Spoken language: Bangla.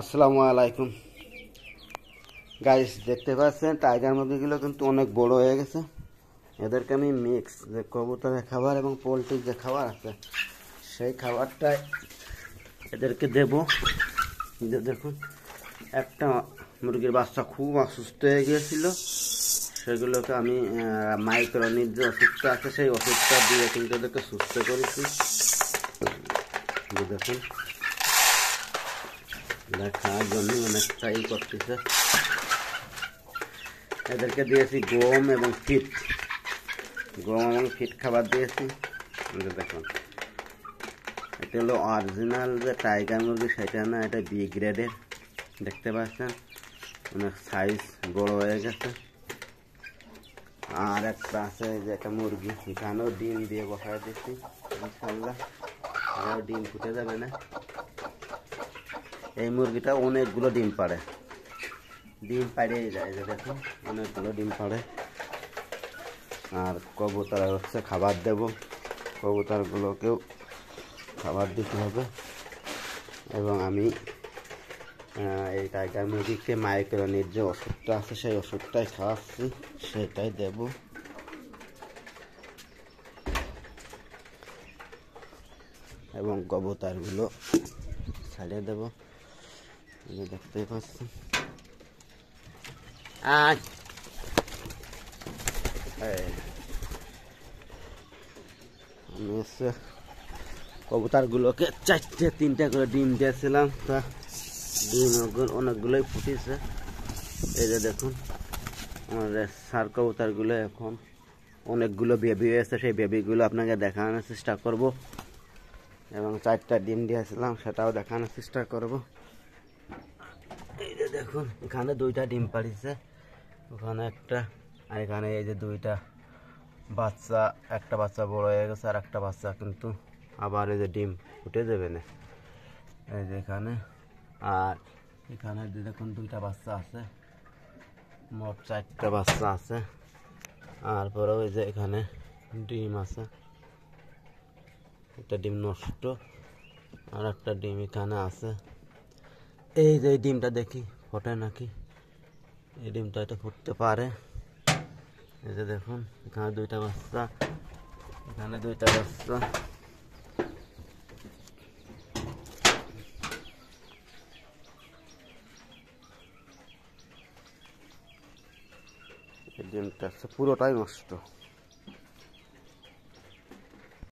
আসসালামু আলাইকুম গাইস, দেখতে পাচ্ছেন টাইগার মুরগিগুলো কিন্তু অনেক বড় হয়ে গেছে। এদেরকে আমি মিক্স যে কবুতরের খাবার এবং পোলট্রির যে খাবার আছে সেই খাবারটাই এদেরকে দেব। দেখুন, একটা মুরগির বাচ্চা খুব অসুস্থ হয়ে গিয়েছিল, সেগুলোকে আমি মাইক্রোনির যে ওষুধটা আছে সেই ওষুধটা দিয়ে কিন্তু এদেরকে সুস্থ করেছি। দেখুন, খাওয়ার জন্য অনেকটাই করতেছে। এদেরকে দিয়েছি গম এবং ফিট খাবার দিয়েছি। দেখুন, এটা হলো অরিজিনাল যে টাইগার মুরগি, সেটা না, এটা বি গ্রেডের। দেখতে পাচ্ছেন অনেক সাইজ বড় হয়ে গেছে। আর একটা আছে যে একটা মুরগি, এখানেও ডিম দিয়ে বসায় দিচ্ছি, ইনশাল্লাহ ডিম ফুটে যাবে না। এই মুরগিটা অনেকগুলো ডিম পাড়ে, ডিম পাড়িয়ে যায়, যে দেখুন অনেকগুলো ডিম পাড়ে। আর কবুতর হচ্ছে খাবার দেব, কবুতরগুলোকেও খাবার দিতে হবে। এবং আমি এই টাইগার মুরগিকে মাইক্রোনির যে ওষুধটা আছে সেই ওষুধটাই খাওয়াচ্ছি, সেটাই দেব। এবং কবুতরগুলো ছাড়িয়ে দেব, দেখতেই পাচ্ছি। আমি হচ্ছে কবুতরগুলোকে 4-3টা করে ডিম দিয়েছিলাম, তা ডিম অনেকগুলোই ফুটেছে। এই যে দেখুন, আমাদের সার কবুতরগুলো এখন অনেকগুলো বেবি হয়েছে, সেই বেবিগুলো আপনাকে দেখানোর চেষ্টা করব। এবং 4টা ডিম দিয়েছিলাম, সেটাও দেখানোর চেষ্টা করব। এই যে দেখুন, এখানে 2টা ডিম পাড়িছে, ওখানে একটা, আর এখানে এই যে 2টা বাচ্চা, একটা বাচ্চা বড় হয়ে গেছে, আর একটা বাচ্চা কিন্তু আবার এই যে ডিম ফুটে যাবে না, এই যে এখানে। আর এখানে দেখুন 2টা বাচ্চা আছে, মোট 4টা বাচ্চা আছে। আর পরে ওই যে এখানে ডিম আছে, একটা ডিম নষ্ট, আর একটা ডিম এখানে আছে। এই যে ডিমটা দেখি ফোটে নাকি, এই ডিমটা এটা ফুটতে পারে। এই যে দেখুন, এখানে 2টা বাচ্চা, এখানে 2টা বাচ্চা। এই ডিমটা পুরোটাই নষ্ট।